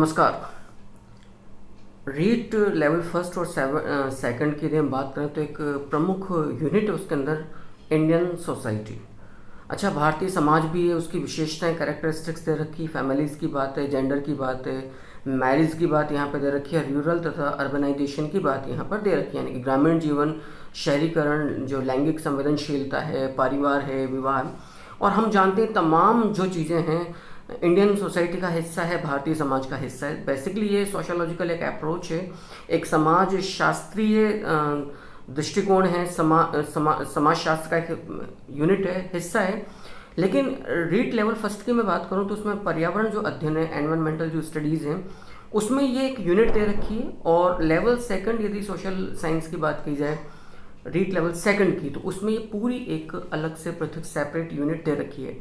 नमस्कार। REET level first और second की यदि हम बात करें तो एक प्रमुख यूनिट है उसके अंदर इंडियन सोसाइटी। अच्छा, भारतीय समाज भी है, उसकी विशेषताएं, कैरेक्टरिस्टिक्स दे रखी, फैमिलीज़ की बात है, जेंडर की बात है, मैरिज की बात यहाँ पर दे रखी है, रूरल तथा अर्बनाइजेशन की बात यहाँ पर दे रखी है, यानी कि ग्रामीण जीवन, शहरीकरण, जो लैंगिक संवेदनशीलता है, परिवार है, विवाह। और हम जानते हैं तमाम जो चीज़ें हैं इंडियन सोसाइटी का हिस्सा है, भारतीय समाज का हिस्सा है। बेसिकली ये सोशोलॉजिकल एक अप्रोच है, एक समाज शास्त्रीय दृष्टिकोण है, समाज शास्त्र का एक यूनिट है, हिस्सा है। लेकिन रीट लेवल फर्स्ट की मैं बात करूं तो उसमें पर्यावरण जो अध्ययन है, एनवायरमेंटल जो स्टडीज़ हैं, उसमें ये एक यूनिट दे रखी है। और लेवल सेकंड यदि सोशल साइंस की बात की जाए, रीट लेवल सेकंड की, तो उसमें ये पूरी एक अलग से पृथक सेपरेट यूनिट दे रखी है।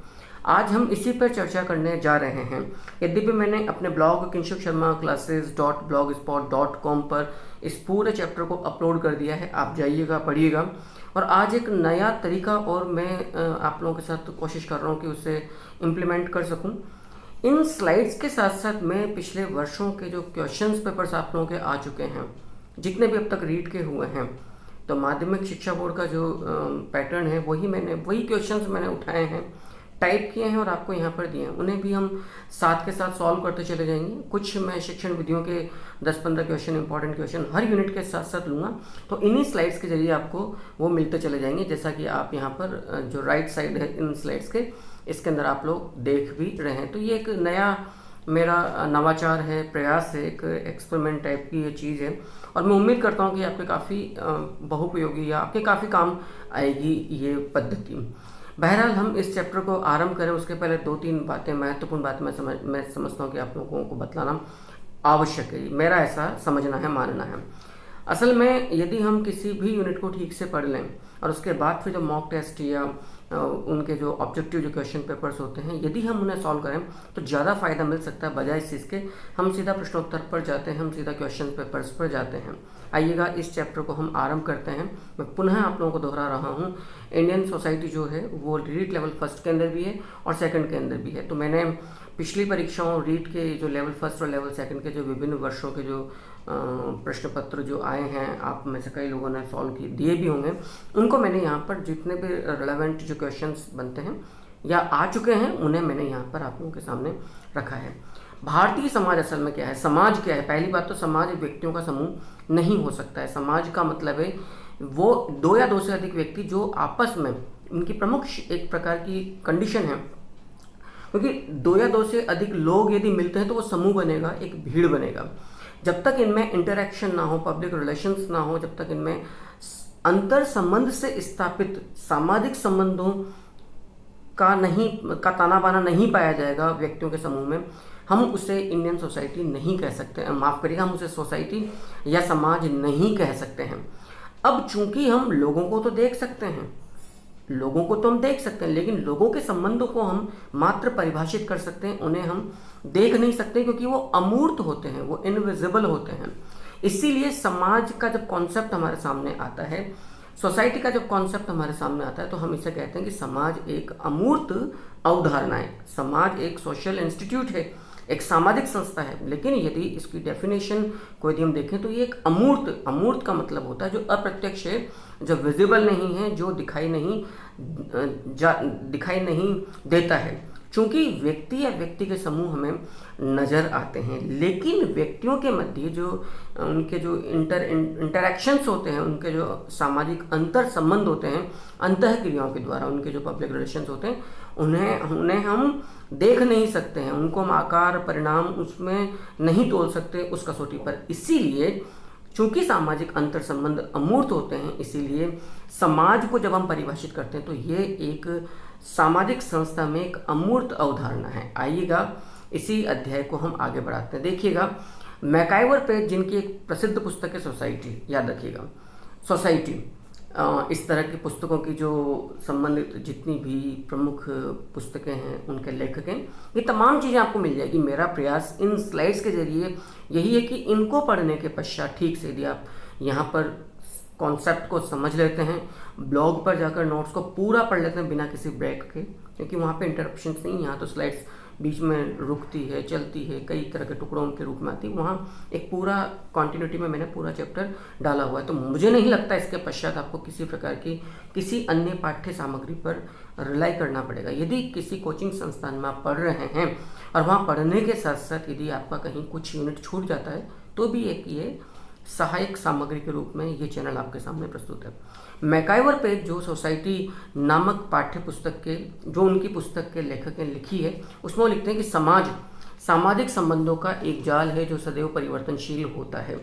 आज हम इसी पर चर्चा करने जा रहे हैं। यद्यपि मैंने अपने ब्लॉग किंशुक शर्मा classes.blogspot.com पर इस पूरे चैप्टर को अपलोड कर दिया है, आप जाइएगा, पढ़िएगा। और आज एक नया तरीका और मैं आप लोगों के साथ कोशिश कर रहा हूँ कि उसे इम्प्लीमेंट कर सकूँ। इन स्लाइड्स के साथ साथ मैं पिछले वर्षों के जो क्वेश्चंस पेपर्स आप लोगों के आ चुके हैं, जितने भी अब तक रीड के हुए हैं, तो माध्यमिक शिक्षा बोर्ड का जो पैटर्न है वही क्वेश्चंस मैंने उठाए हैं, टाइप किए हैं और आपको यहाँ पर दिए हैं। उन्हें भी हम साथ के साथ सॉल्व करते चले जाएंगे। कुछ मैं शिक्षण विधियों के 10-15 क्वेश्चन, इंपॉर्टेंट क्वेश्चन हर यूनिट के साथ साथ लूँगा, तो इन्हीं स्लाइड्स के जरिए आपको वो मिलते चले जाएंगे। जैसा कि आप यहाँ पर जो राइट साइड है इन स्लाइड्स के, इसके अंदर आप लोग देख भी रहे हैं। तो ये एक नया मेरा नवाचार है, प्रयास है, एक एक्सपेरिमेंट टाइप की ये चीज़ है और मैं उम्मीद करता हूँ कि आपके काफ़ी बहुपयोगी या आपके काफ़ी काम आएगी ये पद्धति। बहरहाल हम इस चैप्टर को आरंभ करें उसके पहले 2-3 बातें, महत्वपूर्ण बातें मैं समझता हूँ कि आप लोगों को बतलाना आवश्यक है, मेरा ऐसा समझना है, मानना है। असल में यदि हम किसी भी यूनिट को ठीक से पढ़ लें और उसके बाद फिर जो मॉक टेस्ट या उनके जो ऑब्जेक्टिव जो क्वेश्चन पेपर्स होते हैं, यदि हम उन्हें सॉल्व करें तो ज़्यादा फ़ायदा मिल सकता है, बजाय इस चीज़ के हम सीधा प्रश्नोत्तर पर जाते हैं, हम सीधा क्वेश्चन पेपर्स पर जाते हैं। आइएगा, इस चैप्टर को हम आरंभ करते हैं। मैं पुनः आप लोगों को दोहरा रहा हूँ, इंडियन सोसाइटी जो है वो रीट लेवल फर्स्ट के अंदर भी है और सेकंड के अंदर भी है। तो मैंने पिछली परीक्षाओं रीट के जो लेवल फर्स्ट और लेवल सेकंड के जो विभिन्न वर्षों के जो प्रश्न पत्र जो आए हैं, आप में से कई लोगों ने सॉल्व दिए भी होंगे, उनको मैंने यहाँ पर जितने भी रिलेवेंट जो क्वेश्चंस बनते हैं या आ चुके हैं, उन्हें मैंने यहाँ पर आप लोगों के सामने रखा है। भारतीय समाज असल में क्या है, समाज क्या है? पहली बात तो समाज व्यक्तियों का समूह नहीं हो सकता है। समाज का मतलब है वो 2 या 2 से अधिक व्यक्ति जो आपस में, इनकी प्रमुख एक प्रकार की कंडीशन है, क्योंकि 2 या 2 से अधिक लोग यदि मिलते हैं तो वो समूह बनेगा, एक भीड़ बनेगा। जब तक इनमें इंटरेक्शन ना हो, पब्लिक रिलेशंस ना हो, जब तक इनमें अंतर संबंध से स्थापित सामाजिक संबंधों का ताना बाना नहीं पाया जाएगा व्यक्तियों के समूह में, हम उसे इंडियन सोसाइटी नहीं कह सकते, माफ़ करिएगा, हम उसे सोसाइटी या समाज नहीं कह सकते हैं। अब चूंकि हम लोगों को तो देख सकते हैं, लेकिन लोगों के संबंधों को हम मात्र परिभाषित कर सकते हैं, उन्हें हम देख नहीं सकते क्योंकि वो अमूर्त होते हैं, वो इनविजिबल होते हैं। इसीलिए समाज का जब कॉन्सेप्ट हमारे सामने आता है, सोसाइटी का जब कॉन्सेप्ट हमारे सामने आता है, तो हम इसे कहते हैं कि समाज एक अमूर्त अवधारणा है, समाज एक सोशल इंस्टीट्यूट है, एक सामाजिक संस्था है। लेकिन यदि इसकी डेफिनेशन को यदि हम देखें तो ये एक अमूर्त का मतलब होता है जो अप्रत्यक्ष है, जो विजिबल नहीं है, जो दिखाई नहीं देता है। चूंकि व्यक्ति या व्यक्ति के समूह हमें नज़र आते हैं, लेकिन व्यक्तियों के मध्य जो उनके जो इंटरेक्शंस होते हैं, उनके जो सामाजिक अंतर संबंध होते हैं, अंतः क्रियाओं के द्वारा उनके जो पब्लिक रिलेशंस होते हैं, उन्हें हम देख नहीं सकते हैं, उनको हम आकार परिणाम उसमें नहीं तोल सकते उस कसौटी पर। इसीलिए चूंकि सामाजिक अंतर संबंध अमूर्त होते हैं, इसीलिए समाज को जब हम परिभाषित करते हैं तो ये एक सामाजिक संस्था में एक अमूर्त अवधारणा है। आइएगा, इसी अध्याय को हम आगे बढ़ाते हैं। देखिएगा, मैकाइवर पे जिनकी एक प्रसिद्ध पुस्तक है सोसाइटी, याद रखिएगा, सोसाइटी, इस तरह की पुस्तकों की जो संबंधित जितनी भी प्रमुख पुस्तकें हैं, उनके लेखक हैं, ये तमाम चीज़ें आपको मिल जाएगी। मेरा प्रयास इन स्लाइड्स के जरिए यही है कि इनको पढ़ने के पश्चात ठीक से यदि आप यहाँ पर कॉन्सेप्ट को समझ लेते हैं, ब्लॉग पर जाकर नोट्स को पूरा पढ़ लेते हैं बिना किसी ब्रेक के, क्योंकि वहाँ पे इंटरप्शंस नहीं, यहाँ तो स्लाइड्स बीच में रुकती है, चलती है, कई तरह के टुकड़ों के रूप में आती है, वहाँ एक पूरा कॉन्टिन्यूटी में मैंने पूरा चैप्टर डाला हुआ है। तो मुझे नहीं लगता इसके पश्चात आपको किसी प्रकार की किसी अन्य पाठ्य सामग्री पर रिलाई करना पड़ेगा। यदि किसी कोचिंग संस्थान में आप पढ़ रहे हैं और वहाँ पढ़ने के साथ साथ यदि आपका कहीं कुछ यूनिट छूट जाता है तो भी एक ये सहायक सामग्री के रूप में ये चैनल आपके सामने प्रस्तुत है। मैकाइवर पेज जो सोसाइटी नामक पाठ्य पुस्तक के जो उनकी पुस्तक के लेखक ने लिखी है, उसमें वो लिखते हैं कि समाज सामाजिक संबंधों का एक जाल है जो सदैव परिवर्तनशील होता है।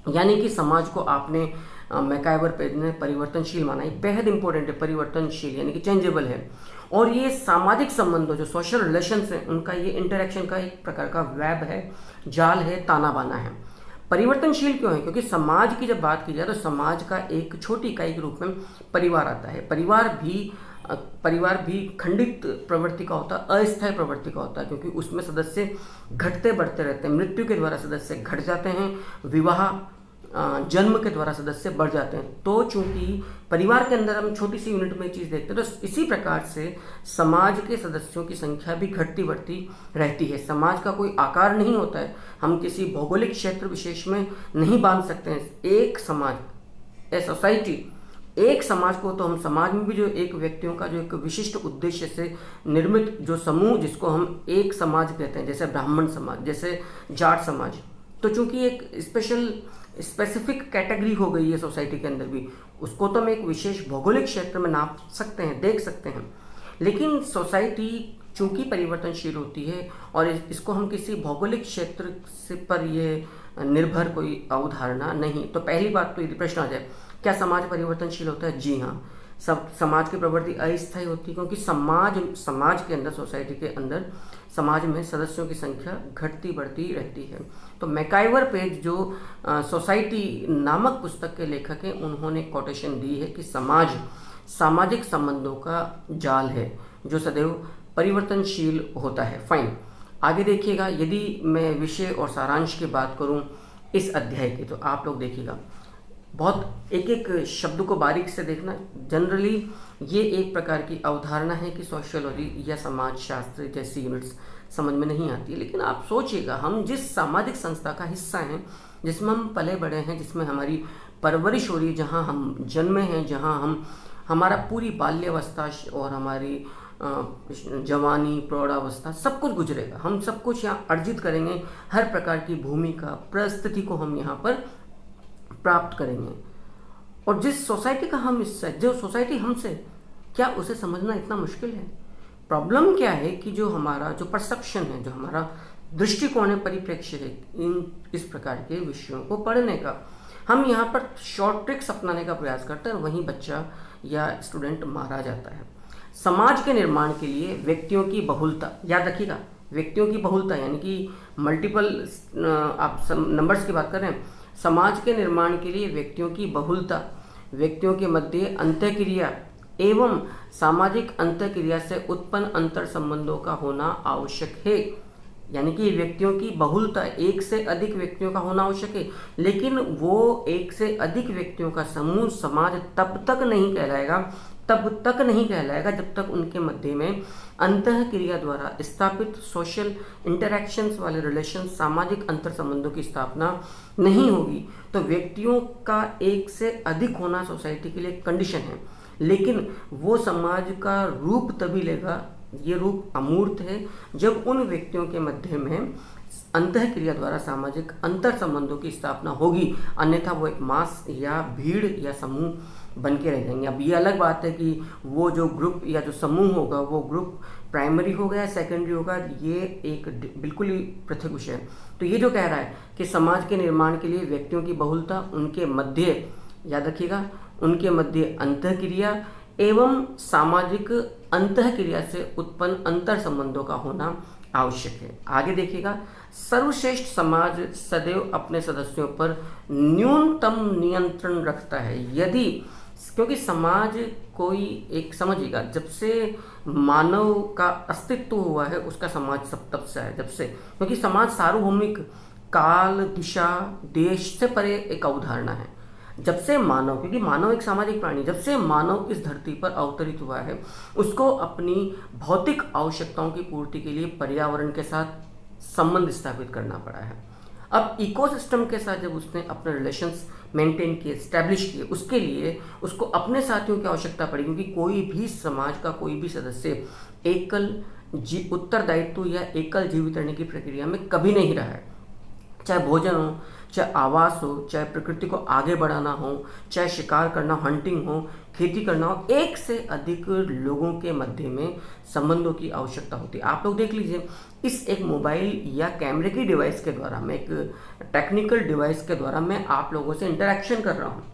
यानी कि समाज को आपने मैकाइवर पेज ने परिवर्तनशील माना है, बेहद इंपॉर्टेंट है, परिवर्तनशील यानी कि चेंजेबल है। और ये सामाजिक संबंधों जो सोशल रिलेशंस हैं उनका ये इंटरेक्शन का एक प्रकार का वेब है, जाल है, ताना बाना है। परिवर्तनशील क्यों है? क्योंकि समाज की जब बात की जाए तो समाज का एक छोटी इकाई के रूप में परिवार आता है। परिवार भी खंडित प्रवृत्ति का होता है, अस्थायी प्रवृत्ति का होता है, क्योंकि उसमें सदस्य घटते बढ़ते रहते हैं। मृत्यु के द्वारा सदस्य घट जाते हैं, विवाह जन्म के द्वारा सदस्य बढ़ जाते हैं। तो चूंकि परिवार के अंदर हम छोटी सी यूनिट में चीज़ देखते हैं, तो इसी प्रकार से समाज के सदस्यों की संख्या भी घटती बढ़ती रहती है। समाज का कोई आकार नहीं होता है, हम किसी भौगोलिक क्षेत्र विशेष में नहीं बांध सकते हैं। एक समाज, ए सोसाइटी, एक समाज को तो हम समाज में भी जो एक व्यक्तियों का जो एक विशिष्ट उद्देश्य से निर्मित जो समूह जिसको हम एक समाज कहते हैं, जैसे ब्राह्मण समाज, जैसे जाट समाज, तो चूंकि एक स्पेसिफिक कैटेगरी हो गई है सोसाइटी के अंदर भी, उसको तो हम एक विशेष भौगोलिक क्षेत्र में नाप सकते हैं, देख सकते हैं। लेकिन सोसाइटी चूंकि परिवर्तनशील होती है और इसको हम किसी भौगोलिक क्षेत्र से पर ये निर्भर कोई अवधारणा नहीं। तो पहली बात तो यदि प्रश्न आ जाए क्या समाज परिवर्तनशील होता है? जी हाँ, सब समाज की प्रवृत्ति अस्थायी होती है, क्योंकि समाज के अंदर, सोसाइटी के अंदर समाज में सदस्यों की संख्या घटती बढ़ती रहती है। तो मैकाइवर पेज जो सोसाइटी नामक पुस्तक के लेखक हैं, उन्होंने कोटेशन दी है कि समाज सामाजिक संबंधों का जाल है जो सदैव परिवर्तनशील होता है। फाइन, आगे देखिएगा। यदि मैं विषय और सारांश की बात करूं इस अध्याय की, तो आप लोग देखिएगा बहुत एक एक शब्द को बारीक से देखना। जनरली ये एक प्रकार की अवधारणा है कि सोशियोलॉजी या समाज शास्त्र जैसी यूनिट्स समझ में नहीं आती है, लेकिन आप सोचिएगा, हम जिस सामाजिक संस्था का हिस्सा हैं, जिसमें हम पले बड़े हैं, जिसमें हमारी परवरिश हो रही है, जहाँ हम जन्मे हैं, जहाँ हम हमारा पूरी बाल्यावस्था और हमारी जवानी, प्रौढ़ावस्था सब कुछ गुजरेगा, हम सब कुछ यहाँ अर्जित करेंगे, हर प्रकार की भूमिका परिस्थिति को हम यहाँ पर प्राप्त करेंगे। और जिस सोसाइटी का हम हिस्सा है, जो सोसाइटी हमसे, क्या उसे समझना इतना मुश्किल है? प्रॉब्लम क्या है कि जो हमारा जो परसेप्शन है, जो हमारा दृष्टिकोण है, परिप्रेक्ष्य है इस प्रकार के विषयों को पढ़ने का, हम यहाँ पर शॉर्ट ट्रिक्स अपनाने का प्रयास करते हैं और वहीं बच्चा या स्टूडेंट मारा जाता है। समाज के निर्माण के लिए व्यक्तियों की बहुलता, याद रखिएगा, व्यक्तियों की बहुलता यानी कि मल्टीपल, आप नंबर्स की बात कर रहे हैं। समाज के निर्माण के लिए व्यक्तियों की बहुलता, व्यक्तियों के मध्य अंतःक्रिया एवं सामाजिक अंतःक्रिया से उत्पन्न अंतर संबंधों का होना आवश्यक है। यानी कि व्यक्तियों की बहुलता, एक से अधिक व्यक्तियों का होना आवश्यक है, लेकिन वो एक से अधिक व्यक्तियों का समूह समाज तब तक नहीं कहलाएगा जब तक उनके मध्य में अंतःक्रिया द्वारा स्थापित सोशल इंटरैक्शंस वाले रिलेशन, सामाजिक अंतर संबंधों की स्थापना नहीं होगी। तो व्यक्तियों का एक से अधिक होना सोसाइटी के लिए कंडीशन है, लेकिन वो समाज का रूप तभी लेगा, ये रूप अमूर्त है, जब उन व्यक्तियों के मध्य में अंतःक्रिया द्वारा सामाजिक अंतर संबंधों की स्थापना होगी, अन्यथा वो एक मास या भीड़ या समूह बन के रह जाएंगे। अब ये अलग बात है कि वो जो ग्रुप या जो समूह होगा वो ग्रुप प्राइमरी होगा या सेकेंडरी होगा, ये एक बिल्कुल ही पृथक विषय है। तो ये जो कह रहा है कि समाज के निर्माण के लिए व्यक्तियों की बहुलता, उनके मध्य, याद रखिएगा, उनके मध्य अंतःक्रिया एवं सामाजिक अंतःक्रिया से उत्पन्न अंतर संबंधों का होना आवश्यक है। आगे देखिएगा, सर्वश्रेष्ठ समाज सदैव अपने सदस्यों पर न्यूनतम नियंत्रण रखता है। यदि, क्योंकि समाज कोई एक, समझिएगा, जब से मानव का अस्तित्व हुआ है उसका समाज सब तब से है, जब से, क्योंकि समाज सार्वभौमिक, काल, दिशा, देश से परे एक अवधारणा है। जब से मानव, क्योंकि मानव एक सामाजिक प्राणी, जब से मानव इस धरती पर अवतरित हुआ है उसको अपनी भौतिक आवश्यकताओं की पूर्ति के लिए पर्यावरण के साथ संबंध स्थापित करना पड़ा है। अब इकोसिस्टम के साथ जब उसने अपने रिलेशंस मेंटेन किए, स्टैब्लिश किए, उसके लिए उसको अपने साथियों की आवश्यकता पड़ी, क्योंकि कोई भी समाज का कोई भी सदस्य एकल उत्तरदायित्व या एकल जीवित रहने की प्रक्रिया में कभी नहीं रहा है। चाहे भोजन हो, चाहे आवास हो, चाहे प्रकृति को आगे बढ़ाना हो, चाहे शिकार करना, हंटिंग हो, खेती करना हो, एक से अधिक लोगों के मध्य में संबंधों की आवश्यकता होती है। आप लोग देख लीजिए, इस एक मोबाइल या कैमरे की डिवाइस के द्वारा, मैं एक टेक्निकल डिवाइस के द्वारा मैं आप लोगों से इंटरेक्शन कर रहा हूँ।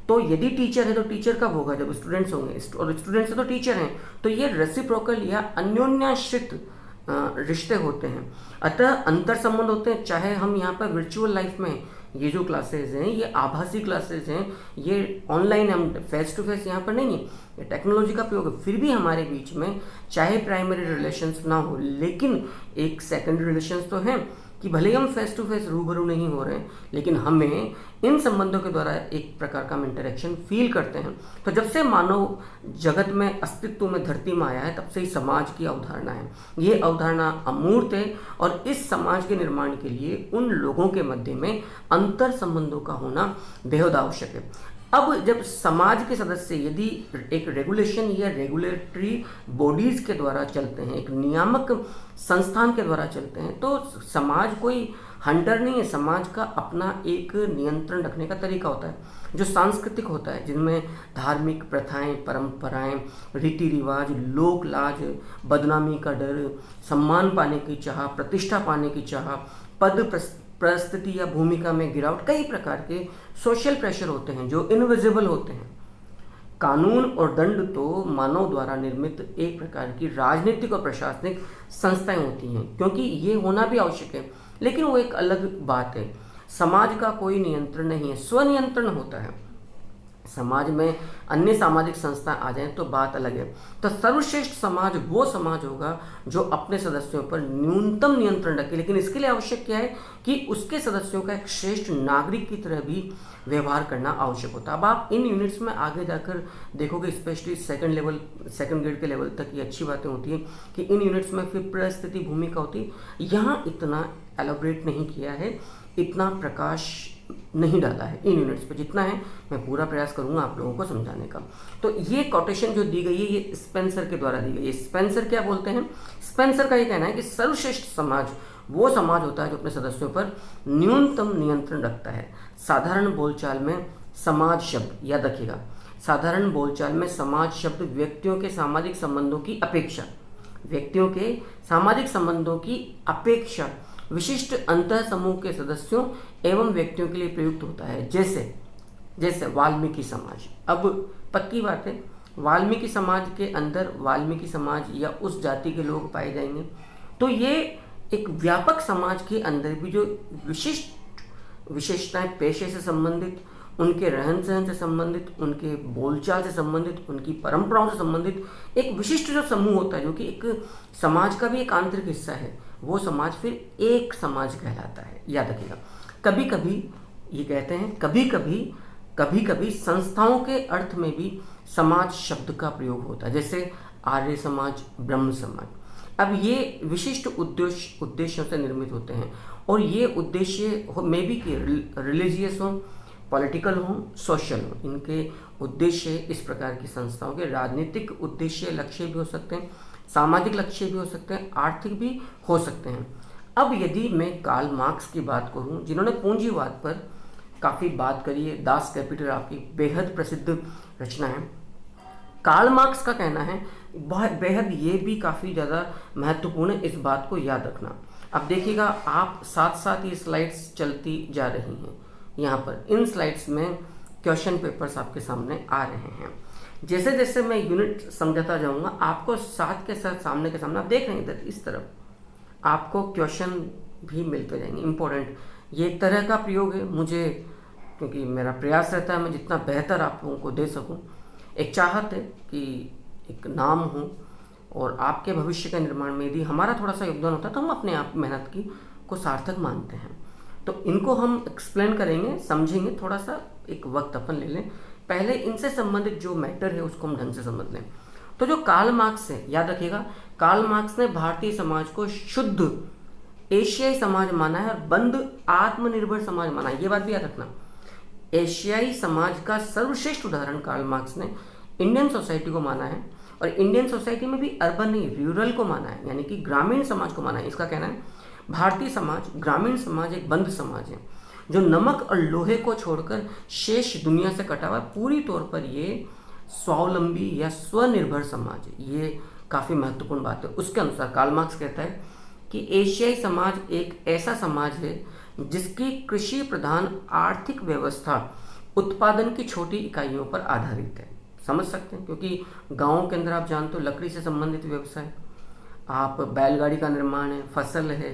तो यदि टीचर है तो टीचर कब होगा? जब स्टूडेंट्स होंगे, और स्टूडेंट्स है तो टीचर हैं। तो ये रेसिप्रोकल या अन्योन्याश्रित रिश्ते होते हैं, अतः अंतर संबंध होते हैं। चाहे हम यहाँ पर वर्चुअल लाइफ में ये जो क्लासेज हैं, ये आभासी क्लासेज हैं, ये ऑनलाइन, हम फेस टू फेस यहाँ पर नहीं है, ये टेक्नोलॉजी का प्रयोग है, फिर भी हमारे बीच में चाहे प्राइमरी रिलेशंस ना हो, लेकिन एक सेकेंडरी रिलेशंस तो हैं कि भले ही हम फेस टू फेस रूबरू नहीं हो रहे हैं, लेकिन हमें इन संबंधों के द्वारा एक प्रकार का हम इंटरेक्शन फील करते हैं। तो जब से मानव जगत में अस्तित्व में धरती में आया है, तब से ही समाज की अवधारणा है। ये अवधारणा अमूर्त है और इस समाज के निर्माण के लिए उन लोगों के मध्य में अंतर संबंधों का होना बेहद आवश्यक है। अब जब समाज के सदस्य यदि एक रेगुलेशन या रेगुलेटरी बॉडीज के द्वारा चलते हैं, एक नियामक संस्थान के द्वारा चलते हैं, तो समाज कोई हंटर नहीं है। समाज का अपना एक नियंत्रण रखने का तरीका होता है जो सांस्कृतिक होता है, जिनमें धार्मिक प्रथाएं, परंपराएं, रीति रिवाज, लोक लाज, बदनामी का डर, सम्मान पाने की चाह, प्रतिष्ठा पाने की चाह, पद परिस्थिति या भूमिका में गिरावट, कई प्रकार के सोशल प्रेशर होते हैं जो इनविजिबल होते हैं। कानून और दंड तो मानव द्वारा निर्मित एक प्रकार की राजनीतिक और प्रशासनिक संस्थाएं होती हैं, क्योंकि ये होना भी आवश्यक है, लेकिन वो एक अलग बात है। समाज का कोई नियंत्रण नहीं है, स्वनियंत्रण होता है। समाज में अन्य सामाजिक संस्था आ जाएं तो बात अलग है। तो सर्वश्रेष्ठ समाज वो समाज होगा जो अपने सदस्यों पर न्यूनतम नियंत्रण रखे, लेकिन इसके लिए आवश्यक क्या है कि उसके सदस्यों का एक श्रेष्ठ नागरिक की तरह भी व्यवहार करना आवश्यक होता है। अब आप इन यूनिट्स में आगे जाकर देखोगे, स्पेशली सेकंड ग्रेड के लेवल तक ये अच्छी बातें होती है कि इन यूनिट्स में फिर परिस्थिति भूमिका होती है। यहाँ इतना एलोबरेट नहीं किया है, इतना प्रकाश नहीं डाला है इन यूनिट्स पे, जितना है मैं पूरा प्रयास करूंगा आप लोगों को समझाने का। तो ये कोटेशन जो दी गई है ये स्पेंसर के द्वारा दी गई है। स्पेंसर क्या बोलते हैं? स्पेंसर का ये कहना है कि सर्वश्रेष्ठ समाज वो समाज होता है जो अपने सदस्यों पर न्यूनतम नियंत्रण रखता है। साधारण बोलचाल में समाज शब्द याद रखिएगा, साधारण बोलचाल में समाज शब्द व्यक्तियों के सामाजिक संबंधों की अपेक्षा, व्यक्तियों के सामाजिक संबंधों की अपेक्षा विशिष्ट अंतः समूह के सदस्यों एवं व्यक्तियों के लिए प्रयुक्त होता है। जैसे वाल्मीकि समाज। अब पक्की बात है, वाल्मीकि समाज के अंदर वाल्मीकि समाज या उस जाति के लोग पाए जाएंगे, तो ये एक व्यापक समाज के अंदर भी जो विशिष्ट विशेषताएं, पेशे से संबंधित, उनके रहन सहन से संबंधित, उनके बोलचाल से संबंधित, उनकी परंपराओं से संबंधित एक विशिष्ट जो समूह होता है, जो कि एक समाज का भी एक आंतरिक हिस्सा है, वो समाज फिर एक समाज कहलाता है। याद रखिएगा, कभी कभी ये कहते हैं, कभी कभी संस्थाओं के अर्थ में भी समाज शब्द का प्रयोग होता है, जैसे आर्य समाज, ब्रह्म समाज। अब ये विशिष्ट उद्देश्यों से निर्मित होते हैं, और ये उद्देश्य में भी कि रिलीजियस हो, पॉलिटिकल हो, सोशल हो, इनके उद्देश्य इस प्रकार की संस्थाओं के राजनीतिक उद्देश्य लक्ष्य भी हो सकते हैं, सामाजिक लक्ष्य भी हो सकते हैं, आर्थिक भी हो सकते हैं। अब यदि मैं कार्ल मार्क्स की बात करूं, जिन्होंने पूंजीवाद पर काफ़ी बात करी है, दास कैपिटल आपकी बेहद प्रसिद्ध रचना है। कार्ल मार्क्स का कहना है बहुत बेहद, ये भी काफ़ी ज़्यादा महत्वपूर्ण है, इस बात को याद रखना। अब देखिएगा, आप साथ साथ ये स्लाइड्स चलती जा रही हैं। यहाँ पर इन स्लाइड्स में क्वेश्चन पेपर्स आपके सामने आ रहे हैं। जैसे जैसे मैं यूनिट समझाता जाऊंगा, आपको साथ के साथ सामने के सामने आप देख रहे हैं इधर इस तरफ, आपको क्वेश्चन भी मिलते जाएंगे इंपॉर्टेंट। ये एक तरह का प्रयोग है, मुझे क्योंकि मेरा प्रयास रहता है मैं जितना बेहतर आप लोगों को दे सकूं। एक चाहत है कि एक नाम हो, और आपके भविष्य के निर्माण में यदि हमारा थोड़ा सा योगदान होता है तो हम अपने आप मेहनत की को सार्थक मानते हैं। तो इनको हम एक्सप्लेन करेंगे, समझेंगे, थोड़ा सा एक वक्त अपन ले लें, पहले इनसे संबंधित जो मैटर है उसको हम ढंग से समझ लें। तो जो कार्ल मार्क्स है, याद रखिएगा, कार्ल मार्क्स ने भारतीय समाज को शुद्ध एशियाई समाज माना है और बंद आत्मनिर्भर समाज माना है, ये बात भी याद रखना। एशियाई समाज का सर्वश्रेष्ठ उदाहरण कार्ल मार्क्स ने इंडियन सोसाइटी को माना है, और इंडियन सोसाइटी में भी अर्बन नहीं, रूरल को माना है, यानी कि ग्रामीण समाज को माना है। इसका कहना है भारतीय समाज, ग्रामीण समाज एक बंद समाज है जो नमक और लोहे को छोड़कर शेष दुनिया से कटा हुआ है। पूरी तौर पर ये स्वावलंबी या स्वनिर्भर समाज है। ये काफ़ी महत्वपूर्ण बात है। उसके अनुसार कार्ल मार्क्स कहता है कि एशियाई समाज एक ऐसा समाज है जिसकी कृषि प्रधान आर्थिक व्यवस्था उत्पादन की छोटी इकाइयों पर आधारित है। समझ सकते हैं, क्योंकि गाँव के अंदर आप जानते हो लकड़ी से संबंधित व्यवसाय, आप बैलगाड़ी का निर्माण है, फसल है,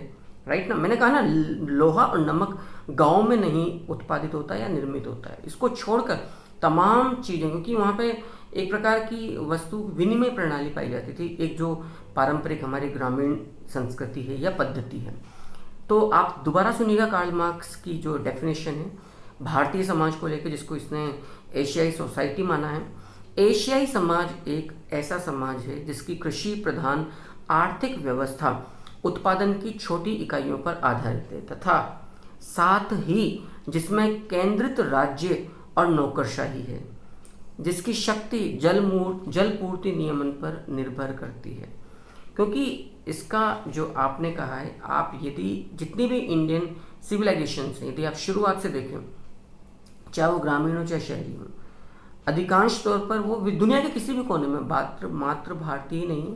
राइट ना। मैंने कहा ना, लोहा और नमक गाँव में नहीं उत्पादित होता या निर्मित होता है। इसको छोड़कर तमाम चीज़ें, क्योंकि वहाँ पे एक प्रकार की वस्तु विनिमय प्रणाली पाई जाती थी, एक जो पारंपरिक हमारी ग्रामीण संस्कृति है या पद्धति है। तो आप दोबारा सुनिएगा कार्ल मार्क्स की जो डेफिनेशन है भारतीय समाज को लेकर, जिसको इसने एशियाई सोसाइटी माना है। एशियाई समाज एक ऐसा समाज है जिसकी कृषि प्रधान आर्थिक व्यवस्था उत्पादन की छोटी इकाइयों पर आधारित है तथा साथ ही जिसमें केंद्रित राज्य और नौकरशाही है, जिसकी शक्ति जल पूर्ति नियमन पर निर्भर करती है। क्योंकि इसका जो आपने कहा है, आप यदि जितनी भी इंडियन सिविलाइजेशन से यदि आप शुरुआत से देखें, चाहे वो ग्रामीण हो चाहे शहरी हो, अधिकांश तौर पर वो दुनिया के किसी भी कोने में, मात्र भारतीय नहीं,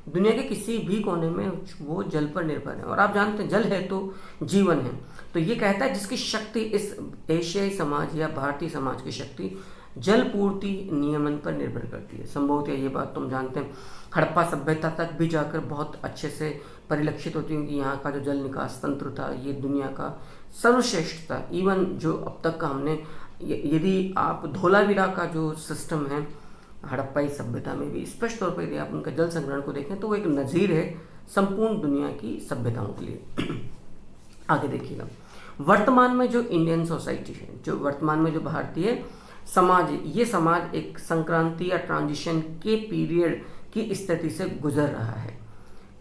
दुनिया के किसी भी कोने में वो जल पर निर्भर है। और आप जानते हैं जल है तो जीवन है। तो ये कहता है जिसकी शक्ति, इस एशियाई समाज या भारतीय समाज की शक्ति जल पूर्ति नियमन पर निर्भर करती है। संभवतः ये बात तुम जानते हैं हड़प्पा सभ्यता तक भी जाकर बहुत अच्छे से परिलक्षित होती है कि यहाँ का जो जल निकास तंत्र था ये दुनिया का सर्वश्रेष्ठ था। इवन जो अब तक का हमने, यदि आप धोलावीरा का जो सिस्टम है हड़प्पाई सभ्यता में भी, स्पष्ट तौर पर यदि आप उनका जल संग्रहण को देखें तो वो एक नज़ीर है संपूर्ण दुनिया की सभ्यताओं के लिए। आगे देखिएगा, वर्तमान में जो इंडियन सोसाइटी है, जो वर्तमान में जो भारतीय समाज है, ये समाज एक संक्रांति या ट्रांजिशन के पीरियड की स्थिति से गुजर रहा है।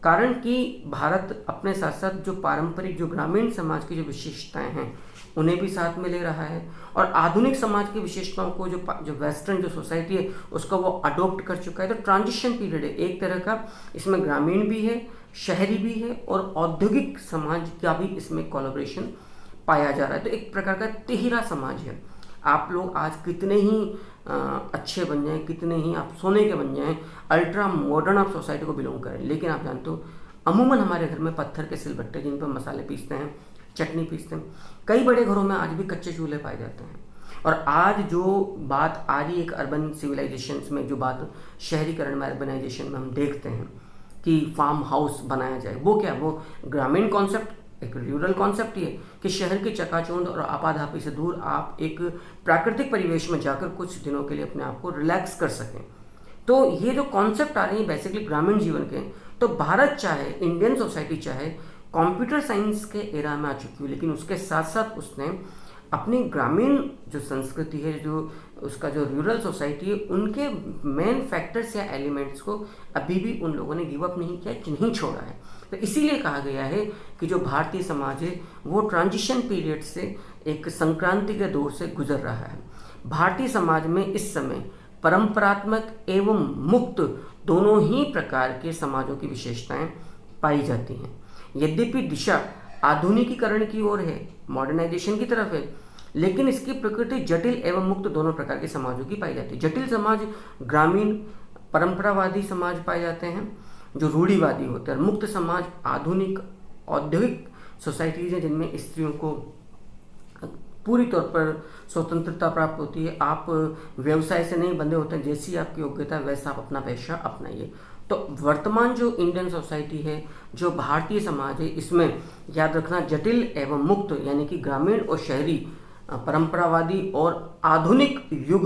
कारण कि भारत अपने साथ साथ जो पारंपरिक जो ग्रामीण समाज की जो विशेषताएं हैं उन्हें भी साथ में ले रहा है, और आधुनिक समाज की विशेषताओं को जो वेस्टर्न जो सोसाइटी है उसको वो अडोप्ट कर चुका है। तो ट्रांजिशन पीरियड है एक तरह का, इसमें ग्रामीण भी है, शहरी भी है, और औद्योगिक समाज का भी इसमें कोलैबोरेशन पाया जा रहा है। तो एक प्रकार का तिहरा समाज है। आप लोग आज कितने ही अच्छे बन जाएं, कितने ही आप सोने के बन जाएं, अल्ट्रा मॉडर्न आप सोसाइटी को बिलोंग करें, लेकिन आप जानते हो अमूमन हमारे घर में पत्थर के सिलबट्टे जिन पर मसाले पीसते हैं, चटनी पीसते हैं, कई बड़े घरों में आज भी कच्चे चूल्हे पाए जाते हैं। और आज जो बात आ रही एक अर्बन सिविलाइजेशन में, जो बात शहरीकरण में, अर्बनाइजेशन में हम देखते हैं कि फार्म हाउस बनाया जाए, वो क्या, वो ग्रामीण कॉन्सेप्ट, एक रूरल कॉन्सेप्ट ही है कि शहर की चकाचौंध और आपाधापी से दूर आप एक प्राकृतिक परिवेश में जाकर कुछ दिनों के लिए अपने आप को रिलैक्स कर सकें। तो ये जो कॉन्सेप्ट आ रहे हैं बेसिकली ग्रामीण जीवन के, तो भारत चाहे, इंडियन सोसाइटी चाहे, कंप्यूटर साइंस के एरा में आ चुकी है, लेकिन उसके साथ साथ उसने अपनी ग्रामीण जो संस्कृति है, जो उसका जो रूरल सोसाइटी है, उनके मेन फैक्टर्स या एलिमेंट्स को अभी भी उन लोगों ने गिव अप नहीं किया, नहीं छोड़ा है। तो इसीलिए कहा गया है कि जो भारतीय समाज है वो ट्रांजिशन पीरियड से एक संक्रांति के दौर से गुजर रहा है। भारतीय समाज में इस समय परंपरात्मक एवं मुक्त दोनों ही प्रकार के समाजों की विशेषताएं पाई जाती हैं। यद्यपि दिशा आधुनिकीकरण की ओर है, मॉडर्नाइजेशन की तरफ है, लेकिन इसकी प्रकृति जटिल एवं मुक्त दोनों प्रकार के समाजों की पाई जाती है। जटिल समाज ग्रामीण परंपरावादी समाज पाए जाते हैं जो रूढ़िवादी होते हैं, मुक्त समाज आधुनिक औद्योगिक सोसाइटीज हैं जिनमें स्त्रियों को पूरी तौर पर स्वतंत्रता प्राप्त होती है। आप व्यवसाय से नहीं बंधे होते हैं, जैसी आपकी योग्यता वैसा आप अपना पेशा अपनाइए। तो वर्तमान जो इंडियन सोसाइटी है, जो भारतीय समाज है, इसमें याद रखना जटिल एवं मुक्त यानी कि ग्रामीण और शहरी, परंपरावादी और आधुनिक युग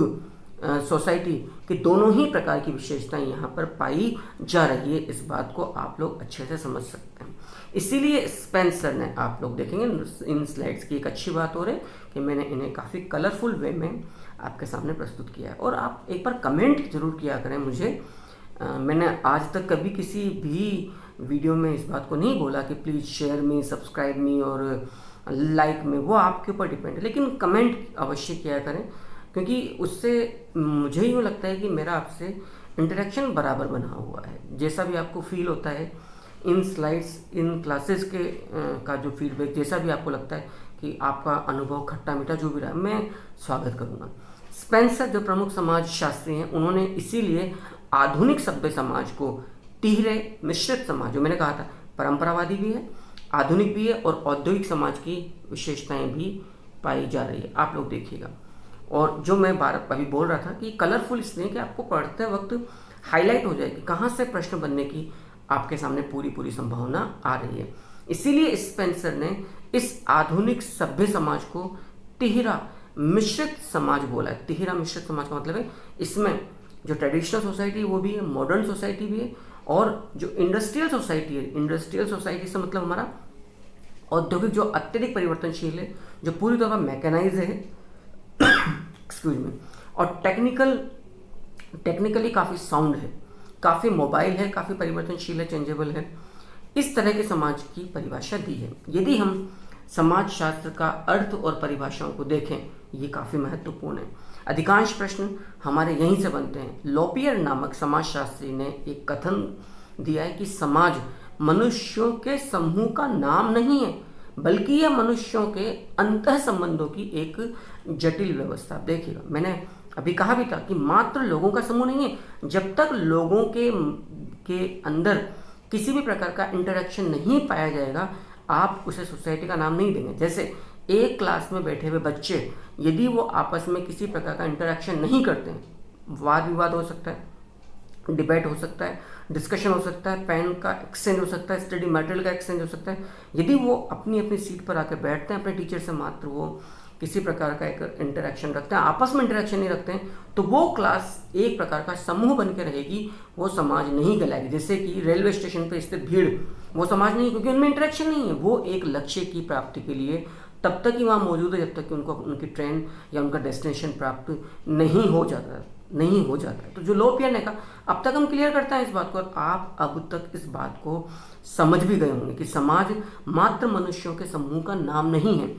सोसाइटी की दोनों ही प्रकार की विशेषताएं यहाँ पर पाई जा रही है। इस बात को आप लोग अच्छे से समझ सकते हैं। इसीलिए स्पेंसर ने, आप लोग देखेंगे इन स्लाइड्स की एक अच्छी बात हो रही है कि मैंने इन्हें काफ़ी कलरफुल वे में आपके सामने प्रस्तुत किया है। और आप एक बार कमेंट जरूर किया करें मुझे। मैंने आज तक कभी किसी भी वीडियो में इस बात को नहीं बोला कि प्लीज़ शेयर मी, सब्सक्राइब मी और लाइक में, वो आपके ऊपर डिपेंड है, लेकिन कमेंट अवश्य किया करें, क्योंकि उससे मुझे यूँ लगता है कि मेरा आपसे इंटरेक्शन बराबर बना हुआ है। जैसा भी आपको फील होता है इन स्लाइड्स, इन क्लासेस के का जो फीडबैक, जैसा भी आपको लगता है कि आपका अनुभव खट्टा मीठा जो भी रहा, मैं स्वागत करूँगा। स्पेंसर जो प्रमुख समाज शास्त्री हैं, उन्होंने इसीलिए आधुनिक सभ्य समाज को तिहरे मिश्रित समाज, जो मैंने कहा था परंपरावादी भी है, आधुनिक भी है और औद्योगिक समाज की विशेषताएं भी पाई जा रही है। आप लोग देखिएगा। और जो मैं अभी बोल रहा था कि कलरफुल इसलिए कि आपको पढ़ते वक्त हाईलाइट हो जाए कि कहाँ से प्रश्न बनने की आपके सामने पूरी संभावना आ रही है। इसीलिए स्पेंसर ने इस आधुनिक सभ्य समाज को तिहरा मिश्रित समाज बोला है। तिहरा मिश्रित समाज का मतलब है इसमें जो ट्रेडिशनल सोसाइटी वो भी है, मॉडर्न सोसाइटी भी है, और जो इंडस्ट्रियल सोसाइटी है, इंडस्ट्रियल सोसाइटी से मतलब हमारा औद्योगिक जो अत्यधिक परिवर्तनशील है, जो पूरी तरह मैकेनाइज है एक्सक्यूज मी, और टेक्निकली काफ़ी साउंड है, काफ़ी मोबाइल है, काफ़ी परिवर्तनशील है, चेंजेबल है, इस तरह के समाज की परिभाषा दी है। यदि हम समाज शास्त्र का अर्थ और परिभाषाओं को देखें, ये काफ़ी महत्वपूर्ण है। अधिकांश प्रश्न हमारे यहीं से बनते हैं। लोपियर नामक समाजशास्त्री ने एक कथन दिया है कि समाज मनुष्यों के समूह का नाम नहीं है, बल्कि यह मनुष्यों के अंतः संबंधों की एक जटिल व्यवस्था। देखिएगा, मैंने अभी कहा भी था कि मात्र लोगों का समूह नहीं है। जब तक लोगों के अंदर किसी भी प्रकार का इंटरेक्शन नहीं पाया जाएगा, आप उसे सोसाइटी का नाम नहीं देंगे। जैसे एक क्लास में बैठे हुए बच्चे यदि वो आपस में किसी प्रकार का इंटरेक्शन नहीं करते हैं, वाद विवाद हो सकता है, डिबेट हो सकता है, डिस्कशन हो सकता है, पेन का एक्सचेंज हो सकता है, स्टडी मटेरियल का एक्सचेंज हो सकता है, यदि वो अपनी अपनी सीट पर आकर बैठते हैं, अपने टीचर से मात्र वो किसी प्रकार का एक इंटरेक्शन रखते हैं, आपस में इंटरेक्शन नहीं रखते हैं, तो वो क्लास एक प्रकार का समूह बन के रहेगी, वो समाज नहीं कहलाएगी। जैसे कि रेलवे स्टेशन पर स्थित भीड़ वो समाज नहीं, क्योंकि उनमें इंटरेक्शन नहीं है। वो एक लक्ष्य की प्राप्ति के लिए तब तक ही वहाँ मौजूद है जब तक कि उनको उनकी ट्रेन या उनका डेस्टिनेशन प्राप्त नहीं हो जाता है। तो जो लोपियर ने कहा, अब तक हम क्लियर करते हैं इस बात को, और आप अब तक इस बात को समझ भी गए होंगे कि समाज मात्र मनुष्यों के समूह का नाम नहीं है।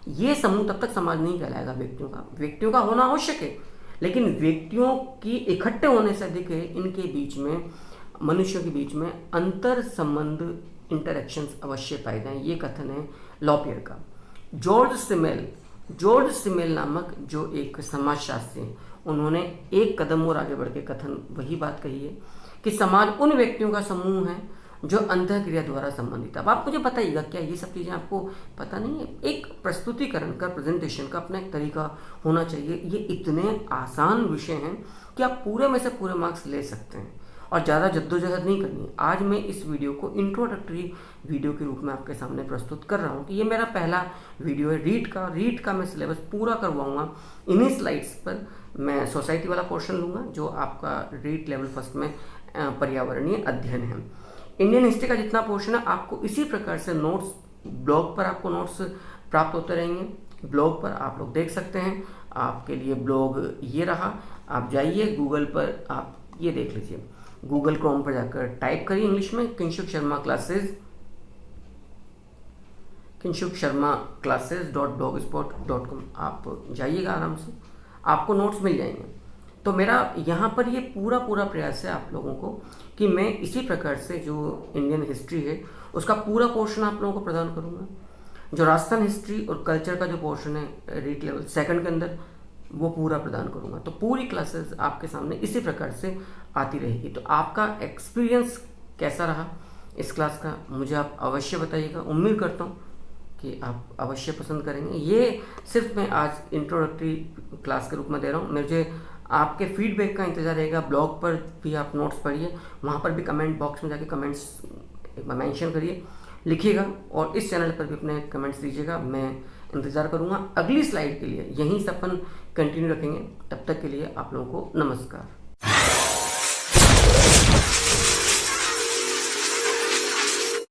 ये समूह तब तक समाज नहीं कहलाएगा। व्यक्तियों का होना आवश्यक है, लेकिन व्यक्तियों की इकट्ठे होने से अधिक है इनके बीच में, मनुष्यों के बीच में अंतर संबंध, इंटरेक्शंस अवश्य पाए जाएं। ये कथन है लोपियर का। जॉर्ज सिमेल नामक जो एक समाजशास्त्री हैं, उन्होंने एक कदम और आगे बढ़ के कथन वही बात कही है कि समाज उन व्यक्तियों का समूह है जो अंतःक्रिया द्वारा संबंधित। अब आप मुझे बताइएगा, क्या ये सब चीज़ें आपको पता नहीं है? एक प्रस्तुतिकरण का, प्रेजेंटेशन का अपना एक तरीका होना चाहिए। ये इतने आसान विषय हैं कि आप पूरे में से पूरे मार्क्स ले सकते हैं और ज़्यादा जद्दोजहद नहीं करनी है। आज मैं इस वीडियो को इंट्रोडक्टरी वीडियो के रूप में आपके सामने प्रस्तुत कर रहा हूँ कि ये मेरा पहला वीडियो है रीड का मैं सिलेबस पूरा करवाऊँगा। इन्हीं स्लाइड्स पर मैं सोसाइटी वाला पोर्शन लूँगा, जो आपका रीड लेवल फर्स्ट में पर्यावरणीय अध्ययन है। इंडियन हिस्ट्री का जितना पोर्शन है, आपको इसी प्रकार से नोट्स ब्लॉग पर आपको नोट्स प्राप्त होते रहेंगे। ब्लॉग पर आप लोग देख सकते हैं, आपके लिए ब्लॉग ये रहा। आप जाइए गूगल पर, आप ये देख लीजिए, गूगल क्रोम पर जाकर टाइप करिए इंग्लिश में किंशुक शर्मा classes.blogspot.com। आप जाइएगा, आराम से आपको नोट्स मिल जाएंगे। तो मेरा यहाँ पर ये पूरा प्रयास है आप लोगों को कि मैं इसी प्रकार से जो इंडियन हिस्ट्री है उसका पूरा पोर्शन आप लोगों को प्रदान करूँगा। जो राजस्थान हिस्ट्री और कल्चर का जो पोर्शन है रीड लेवल सेकंड के अंदर, वो पूरा प्रदान करूँगा। तो पूरी क्लासेस आपके सामने इसी प्रकार से आती रहेगी। तो आपका एक्सपीरियंस कैसा रहा इस क्लास का, मुझे आप अवश्य बताइएगा। उम्मीद करता हूँ कि आप अवश्य पसंद करेंगे। ये सिर्फ मैं आज इंट्रोडक्टरी क्लास के रूप में दे रहा हूँ। मुझे आपके फीडबैक का इंतज़ार रहेगा। ब्लॉग पर भी आप नोट्स पढ़िए, वहाँ पर भी कमेंट बॉक्स में जाके कमेंट्स मेंशन करिए। लिखिएगा और इस चैनल पर भी अपने कमेंट्स दीजिएगा। मैं इंतज़ार करूँगा। अगली स्लाइड के लिए यहीं से अपन कंटिन्यू रखेंगे। तब तक के लिए आप लोगों को नमस्कार।